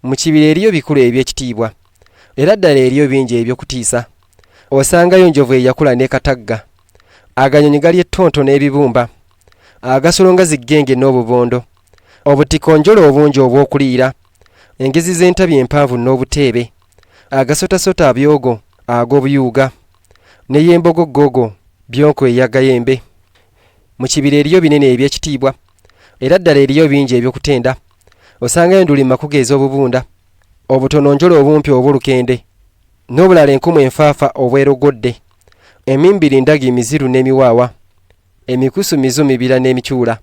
Mu kibira eriyo bikulu eby'ekitiibwa, era ddala eriyo bingi eby'okutiisa. Osangayo njovu eyakula n'ekatagga, aganyonyi gali ettonto n'ebibumba, agasolonga ziggenge n'obubondo, obutikonjolo obungi obw'okuliira, engezi z'entabi empanvu n'obuteebe, agasotasota abyogo ag'obuyuuga, n'ey'embogogogo byonko eyagayembe. Mu kibira eriyo binene eby'ekitiibwa, era ddala eriyo bingi eby'okutenda. Osangayo nduli makuge ez'obubunda, obutononjolo obumpi obw'olukende, n'obulala enkumu enfaafa obwerogodde, emimbiri ndagi miziru n'emiwaawa, emikusu mizu mibira n'emikyula,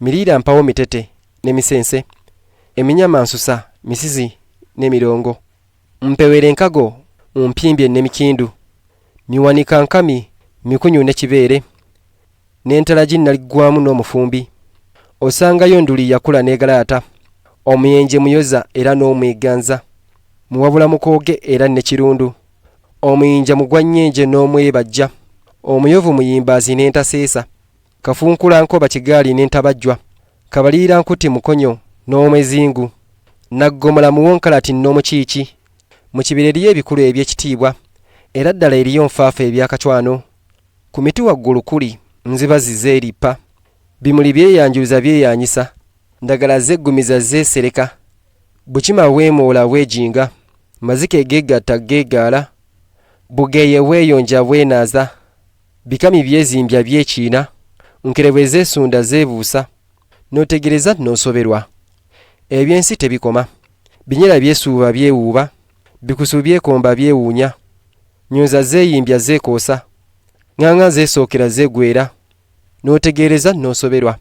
miriira mpawo mitete n'emisense, eminyama nsusa misizi n'emirongo, mpewere enkago mpimbye n'emikindu, miwanika nkami mikunyu n'ekibeere, n'entalagi naliggwamu n'omufumbi. Osangayo nduli yakula n'egalaata, omuyenje muyoza era n'omweganza, muwabula mukooge era ne kirundu, omuyinja mugwannyenje n'omwebajja, omuyovu muyimbaazi n'entaseesa, kafunkulankoba kigaali n'entabajjwa, kabaliira nkuti mukonyo n'omwezingu, naggomola muwonkalati n'omukiiki. Mu kibira eriyo ebikulu eby'ekitiibwa, era ddala eriyo nfaafa ebyakacwano. Ku miti waggulu kuli nzibazi zeerippa, bimuli byeyanjuluza byeyanyisa, ndagala zeggumiza zeesereka, bukima weemoola bwejinga, mazike geegatta geegaala, bugeeye weeyonja bwenaaza, bikami byezimbya byekiina, nkerebwe zeesunda zeebuusa, n'otegereza n'osoberwa. Ebyensi tebikoma, binyera byesuuba byewuuba, bikusu byekomba byewuunya, nyonza zeeyimbya zeekoosa, ŋŋaŋa zeesookera zeegwera, n'otegereza n'osoberwa.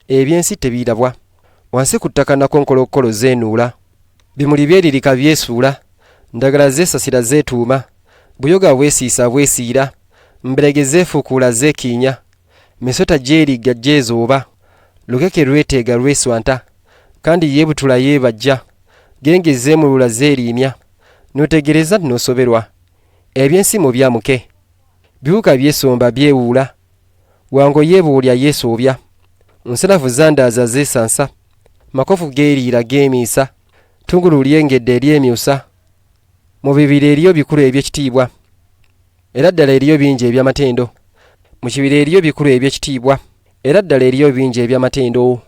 Ebyensi tebirabwa, wansi ku ttaka nakonkolokolo zeenuula, bimuli byeririka byesuula, ndagala zeesasira zeetuuma, buyoga bwesiisa bwesiira, mberege zeefuukuula zeekiinya, misota gyerigga gyezooba, lukeke lweteega lweswanta, kandi yeebutula yeebajja, genge zeemulula zeeriimya, n'otegereza n'osoberwa. Ebyensi mu byamuke, biwuka byesomba byewuula, wango yeebuulya yeesoobya, nsalafu zandaaza zeesansa, makofu geeriira geemiisa, tungulu lyengedde eryemyusa. Mu bibira eriyo bikulu eby'ekitiibwa, era ddala eriyo bingi eby'amatendo. Mu kibira eriyo bikulu eby'ekitiibwa, era ddala eriyo bingi eby'amatendo.